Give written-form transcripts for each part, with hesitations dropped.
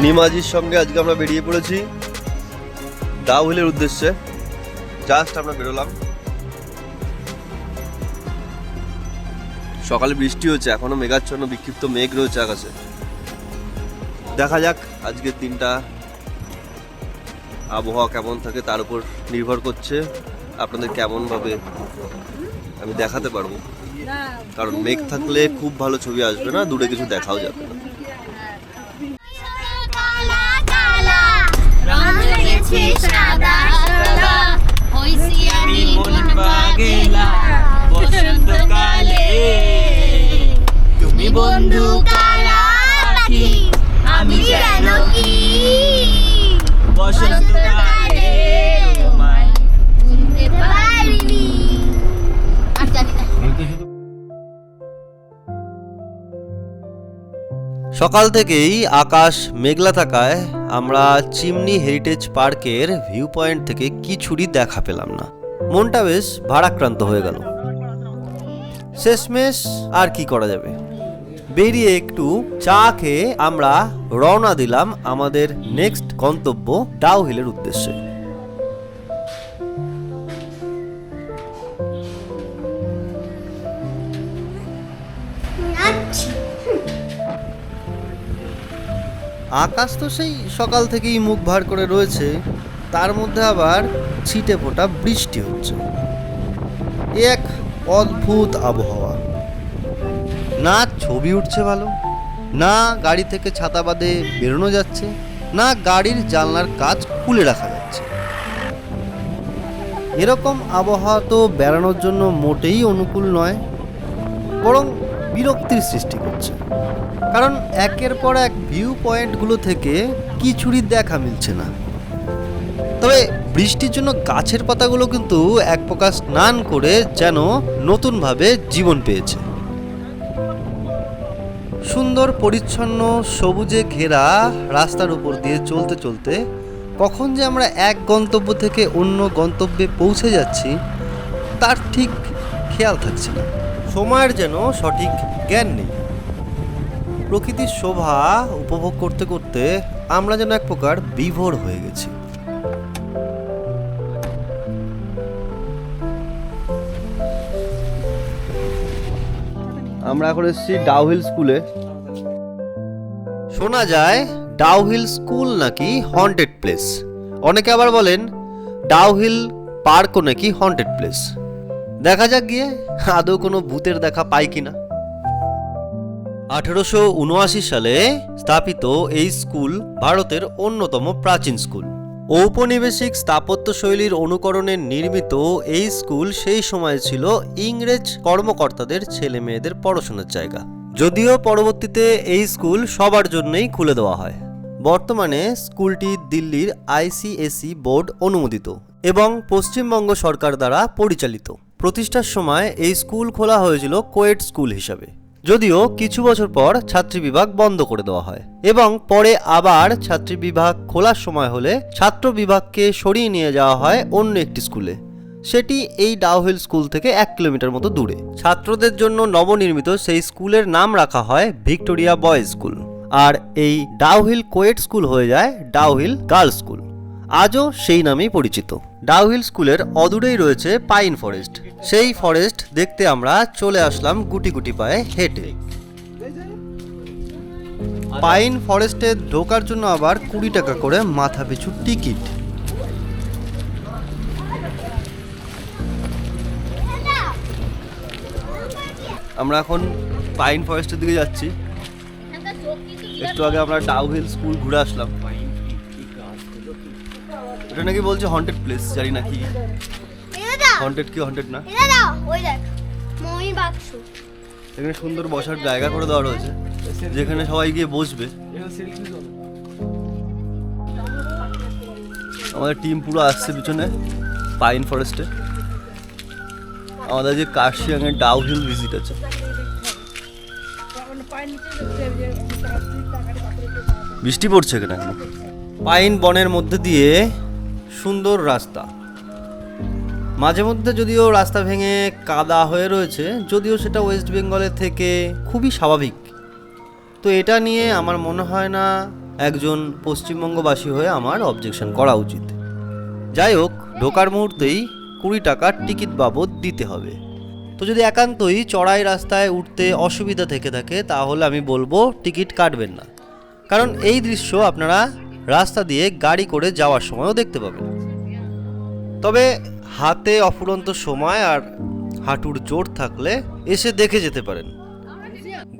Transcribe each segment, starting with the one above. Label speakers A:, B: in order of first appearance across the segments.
A: নিমাজির সঙ্গে আজকে আমরা বেরিয়ে পড়েছি ডাউহিলের উদ্দেশ্যে। জাস্ট আমরা বেরোলাম, সকালে বৃষ্টি হচ্ছে, এখনো মেঘাচ্ছন্ন বিক্ষিপ্ত মেঘ রয়েছে আকাশে। দেখা যাক আজকের দিনটা আবহাওয়া কেমন থাকে, তার উপর নির্ভর করছে আপনাদের কেমন ভাবে আমি দেখাতে পারবো। কারণ মেঘ থাকলে খুব ভালো ছবি আসবে না, দূরে কিছু দেখাও যাবে না।
B: তুমি বন্ধু কালা পাখি, আমি যেন কি বসন্তকালে তোমায় চিনতে পারিনি। আর জানি না।
A: সকাল থেকেই আকাশ মেঘলা থাকায় আমরা চিমনি হেরিটেজ পার্কের ভিউ পয়েন্ট থেকে কিছুরই দেখা পেলাম না। মনটা বেশ ভারাক্রান্ত হয়ে গেল। শেষমেশ আর কি করা যাবে, বেরিয়ে একটু চা খেয়ে আমরা রওনা দিলাম আমাদের নেক্সট গন্তব্য ডাউহিলের উদ্দেশ্যে। আকাশ তো সেই সকাল থেকেই মুখ ভার করে রয়েছে, তার মধ্যে আবার ছিটে ফোঁটা বৃষ্টি হচ্ছে। এ এক অদ্ভুত আবহাওয়া। না ছবি উঠছে ভালো, না গাড়ি থেকে ছাতা বাঁধে বেরোনো যাচ্ছে, না গাড়ির জানলার কাচ খুলে রাখা যাচ্ছে। এরকম আবহাওয়া তো বেড়ানোর জন্য মোটেই অনুকূল নয়, বরং বিরক্তির সৃষ্টি করছে। কারণ একের পর এক ভিউ পয়েন্টগুলো থেকে কিছুরই দেখা মিলছে না। তবে বৃষ্টির জন্য গাছের পাতাগুলো কিন্তু এক প্রকার স্নান করে যেন নতুনভাবে জীবন পেয়েছে। সুন্দর পরিচ্ছন্ন সবুজে ঘেরা রাস্তার উপর দিয়ে চলতে চলতে কখন যে আমরা এক গন্তব্য থেকে অন্য গন্তব্যে পৌঁছে যাচ্ছি তার ঠিক খেয়াল থাকছে না। সময়ের যেন সঠিক জ্ঞান নেই। প্রকৃতির শোভা উপভোগ করতে করতে আমরা যেন এক প্রকার বিভোর হয়ে গেছি। আমরা এখন এসেছি ডাউহিল স্কুলে। শোনা যায় ডাউহিল স্কুল নাকি হন্টেড প্লেস, অনেকে আবার বলেন ডাউহিল পার্কও নাকি হন্টেড প্লেস। দেখা যাক গিয়ে আদৌ কোনো ভূতের দেখা পাই কিনা। 1879 সালে স্থাপিত এই স্কুল ভারতের অন্যতম প্রাচীন স্কুল। ঔপনিবেশিক স্থাপত্য শৈলীর অনুকরণে নির্মিত এই স্কুল সেই সময় ছিল ইংরেজ কর্মকর্তাদের ছেলে মেয়েদের পড়াশোনার জায়গা। যদিও পরবর্তীতে এই স্কুল সবার জন্যই খুলে দেওয়া হয়। বর্তমানে স্কুলটি দিল্লির ICSE বোর্ড অনুমোদিত এবং পশ্চিমবঙ্গ সরকার দ্বারা পরিচালিত। প্রতিষ্ঠার সময় এই স্কুল খোলা হয়েছিল কোয়েড স্কুল হিসাবে, যদিও কিছু বছর পর ছাত্রী বিভাগ বন্ধ করে দেওয়া হয় এবং পরে আবার ছাত্রী বিভাগ খোলার সময় হলে ছাত্র বিভাগকে সরিয়ে নিয়ে যাওয়া হয় অন্য একটি স্কুলে। সেটি এই ডাউহিল স্কুল থেকে 1 কিলোমিটার মতো দূরে। ছাত্রদের জন্য নবনির্মিত সেই স্কুলের নাম রাখা হয় ভিক্টোরিয়া বয়েজ স্কুল, আর এই ডাউহিল কোয়েড স্কুল হয়ে যায় ডাউহিল গার্লস স্কুল। আজও সেই নামেই পরিচিত। ডাউহিল স্কুলের অদূরেই রয়েছে পাইন ফরেস্ট। সেই ফরেস্ট দেখতে আমরা চলে আসলাম গুটি গুটি পায়ে হেঁটে। পাইন ফরেস্টে ঢোকার জন্য আবার 20 টাকা করে মাথা পিছু টিকিট। আমরা এখন পাইন ফরেস্টের দিকে যাচ্ছি। একটু আগে আমরা ডাউহিল স্কুল ঘুরে আসলাম। এটা নাকি বলছে হন্টেড প্লেস, জানি না কি হন্টেড কি হন্টেড না। এখানে সুন্দর বসার জায়গা করে দেওয়া রয়েছে যেখানে সবাই গিয়ে বসবে। আমাদের টিম পুরো আসছে পিছনে পাইন ফরেস্টে। আমাদের যে কার্শিয়াংয়ের ডাউহিল ভিজিট আছে। বৃষ্টি পড়ছে এখানে এখন। পাইন বনের মধ্যে দিয়ে সুন্দর রাস্তা, মাঝে মধ্যে যদিও রাস্তা ভেঙে কাদা হয়ে রয়েছে, যদিও সেটা ওয়েস্ট বেঙ্গলের থেকে খুবই স্বাভাবিক। তো এটা নিয়ে আমার মনে হয় না একজন পশ্চিমবঙ্গবাসী হয়ে আমার অবজেকশন করা উচিত। যাই হোক, ঢোকার মুহূর্তেই 20 টাকা টিকিট বাবদ দিতে হবে। তো যদি একান্তই চড়াই রাস্তায় উঠতে অসুবিধা থেকে থাকে তাহলে আমি বলবো টিকিট কাটবেন না, কারণ এই দৃশ্য আপনারা রাস্তা দিয়ে গাড়ি করে যাওয়ার সময়ও দেখতে পাবেন। তবে হাতে অফুরন্ত সময় আর হাঁটুর জোর থাকলে এসে দেখে যেতে পারেন।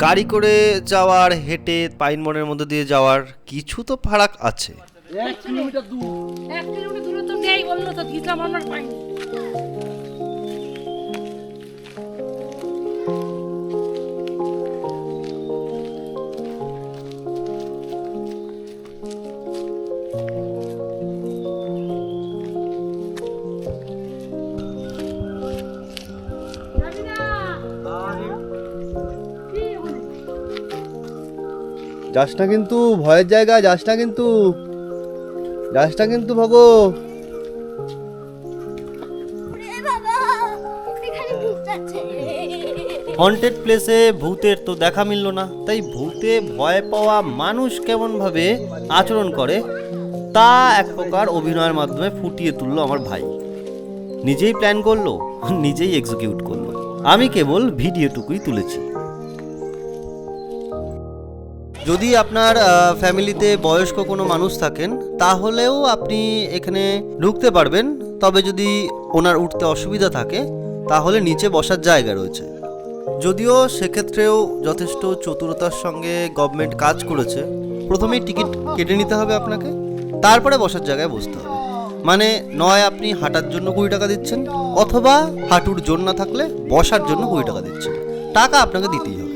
A: গাড়ি করে যাওয়ার, হেঁটে পাইনবনের মধ্যে দিয়ে যাওয়ার কিছু তো ফারাক আছে।
C: 1 কিলোমিটার দূরে তো নেই, বললো তো গিয়েছিলাম আমরা পাইনি।
A: যাস না কিন্তু, ভয়ের জায়গা, যাস না কিন্তু, যাস না কিন্তু ভগো। হন্টেড প্লেসে ভূতের তো দেখা মিলল না, তাই ভূতে ভয় পাওয়া মানুষ কেমন ভাবে আচরণ করে তা এক প্রকার অভিনয়ের মাধ্যমে ফুটিয়ে তুললো আমার ভাই। নিজেই প্ল্যান করলো, নিজেই এক্সিকিউট করলো, আমি কেবল ভিডিওটুকুই তুলেছি। যদি আপনার ফ্যামিলিতে বয়স্ক কোনো মানুষ থাকেন তাহলেও আপনি এখানে ঢুকতে পারবেন, তবে যদি ওনার উঠতে অসুবিধা থাকে তাহলে নিচে বসার জায়গা রয়েছে। যদিও সেক্ষেত্রেও যথেষ্ট চতুরতার সঙ্গে গভর্নমেন্ট কাজ করেছে। প্রথমেই টিকিট কেটে নিতে হবে আপনাকে, তারপরে বসার জায়গায় বসতে হবে। মানে নয় আপনি হাঁটার জন্য 20 টাকা দিচ্ছেন, অথবা হাঁটুর জোর না থাকলে বসার জন্য 20 টাকা দিচ্ছেন। টাকা আপনাকে দিতেই হবে।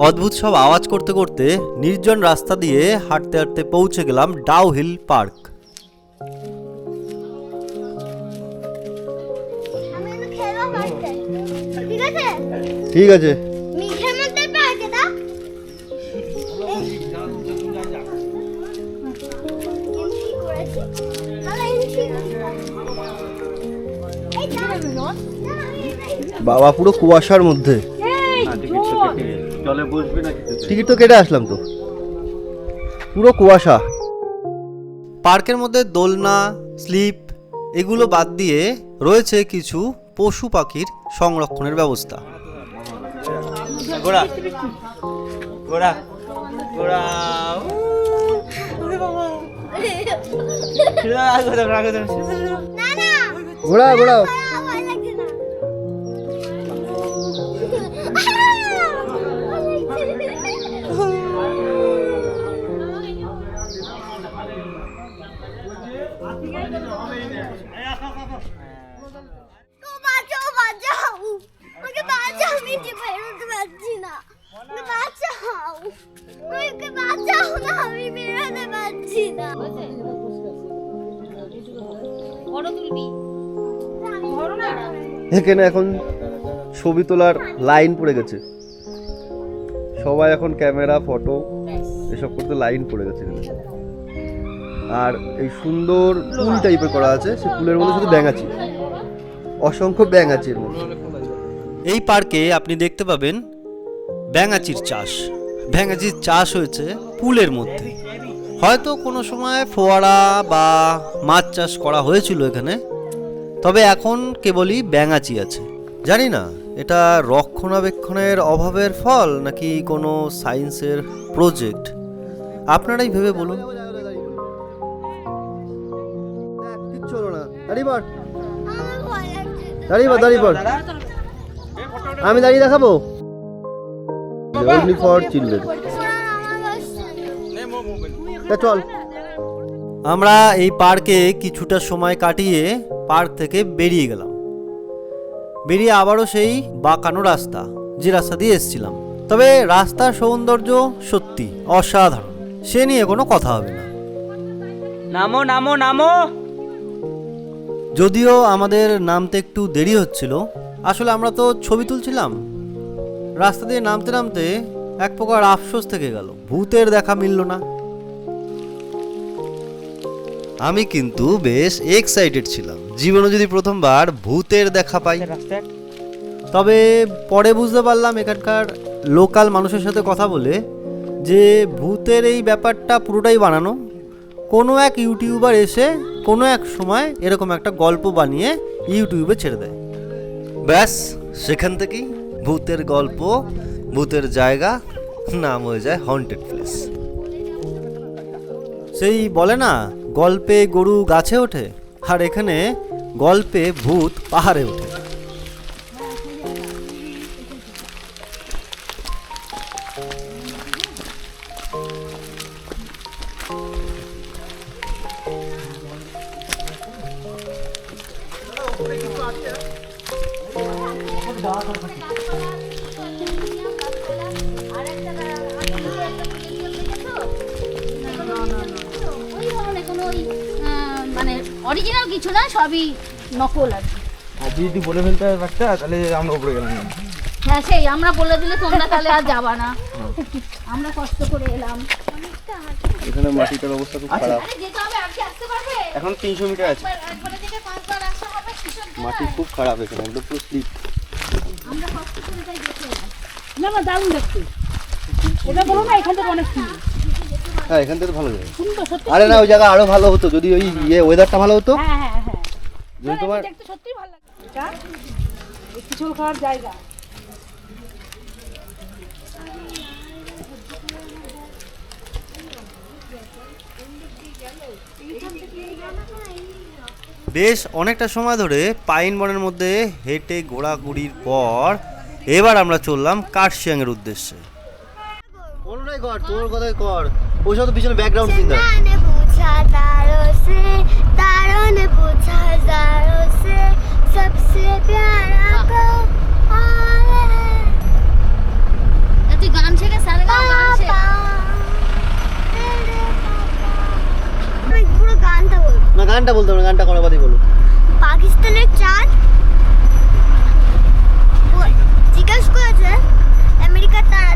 A: অদ্ভুত সব আওয়াজ করতে করতে নির্জন রাস্তা দিয়ে হাঁটতে হাঁটতে পৌঁছে গেলাম ডাউ হিল পার্ক। ঠিক আছে। বাবা পুরো কুয়াশার মধ্যে, টিকিট তো কেটে আসলাম তো, পুরো কুয়াশা। পার্কের মধ্যে দোলনা, স্লিপ এগুলো বাদ দিয়ে রয়েছে কিছু পশু পাখির সংরক্ষণের ব্যবস্থা। ঘোড়া ঘোড়া ঘোড়া ঘোড়া ঘোড়া এখানে এখন ছবি তোলার লাইন পড়ে গেছে, সবাই এখন ক্যামেরা, ফটো এসব করতে লাইন পড়ে গেছে। আর এই সুন্দর পুল টাইপের করা আছে, সেই পুলের মধ্যে শুধু ব্যাঙ আছে, অসংখ্য ব্যাঙ আছে এর মধ্যে। এই পার্কে আপনি দেখতে পাবেন ব্যাঙাচির চাষ। ব্যাঙাচির চাষ হয়েছে পুলের মধ্যে। হয়তো কোনো সময় ফোয়ারা বা মাছ চাষ করা হয়েছিল এখানে, তবে এখন কেবলই ব্যাঙাচি আছে। জানি না এটা রক্ষণাবেক্ষণের অভাবের ফল নাকি কোনো সায়েন্সের প্রজেক্ট, আপনারাই ভেবে বলুন। আমি দাঁড়িয়ে দেখাবো, only for children। চল। আমরা এই পার্কে কিছুটা সময় কাটিয়ে পার্ক থেকে বেরিয়ে গেলাম। বেরিয়ে আবারও সেই বাঁকানো রাস্তা, যে রাস্তা দিয়ে এসেছিলাম। তবে রাস্তার সৌন্দর্য সত্যি অসাধারণ, সে নিয়ে কোনো কথা হবে না।
D: নামো নামো নামো।
A: যদিও আমাদের নামতে একটু দেরি হচ্ছিল, আসলে আমরা তো ছবি তুলছিলাম। রাস্তা দিয়ে নামতে নামতে এক প্রকার আফসোস থেকে গেল, ভূতের দেখা মিলল না। আমি কিন্তু বেশ এক্সাইটেড ছিলাম, জীবনে যদি প্রথমবার ভূতের দেখা পাই। তবে পরে বুঝতে পারলাম এখানকার লোকাল মানুষের সাথে কথা বলে যে ভূতের এই ব্যাপারটা পুরোটাই বানানো। কোনো এক ইউটিউবার এসে কোনো এক সময় এরকম একটা গল্প বানিয়ে ইউটিউবে ছেড়ে দেয়, ব্যাস সেখান থেকেই ভূতের গল্প, ভূতের জায়গা নাম হয়ে যায় হন্টেড প্লেস। সেই বলে না, গল্পে গরু গাছে ওঠে, আর এখানে গল্পে ভূত পাহাড়ে ওঠে।
B: মানে অরিজিনাল কিছু না, সবই নকল আর কি।
D: আপনি যদি বলে ফেলতে হয় ব্যাগটা, তাহলে আমরা উপরে গেলাম।
B: হ্যাঁ সেই আমরা বলে দিলে তোমরা তাহলে আর যাবা না, আমরা কষ্ট করে এলাম।
A: এখানে মাটিটার অবস্থা খুব খারাপ,
B: আরে যেতে হবে, আর কি আসতে পারবে?
A: এখন 300 মিটার আছে,
B: একবারে থেকে 5 বার আসতে হবে, কিসের জন্য?
A: মাটি খুব খারাপ এখানে, একদম পুরো স্লিপ।
B: আমরা কষ্ট করে তাই যেতে এলাম।
C: না না, দারুণ দেখতে। এটা বলো না, এখান থেকে অনেক সুন্দর
A: হ্যাঁ এখান থেকে ভালো জায়গা।
C: সুন্দর সত্যি।
A: আরে না, ওই জায়গা আরো ভালো হতো যদি ওই ওয়েদারটা ভালো হতো।
C: হ্যাঁ হ্যাঁ হ্যাঁ,
A: যদি তোমার
C: দেখতে সত্যিই ভালো লাগে। এটা কিছু খাওয়ার জায়গা।
A: বেশ অনেকটা সময় ধরে পাইন বনের মধ্যে হেঁটে ঘোরাঘুরির পর এবার আমরা চললাম কার্শিয়াংয়ের উদ্দেশ্যে। কোনটাই কর, তোর কথাই কর, ওই সব তো পিছনে ব্যাকগ্রাউন্ড সিঙ্গার।
E: ने पूछा तारों से, तारों ने पूछा हजारों से, सबसे प्यारा कौन है?
B: তুই গান শেখে, স্যার গান শেখে।
E: पापा, तेरे पापा। আমি পুরো গানটা বলবো।
A: না গানটা বলতে হবে না, গানটা করার বাদই বলো।
E: পাকিস্তানের চাঁদ জিজ্ঞেস করেছে আমেরিকার তারা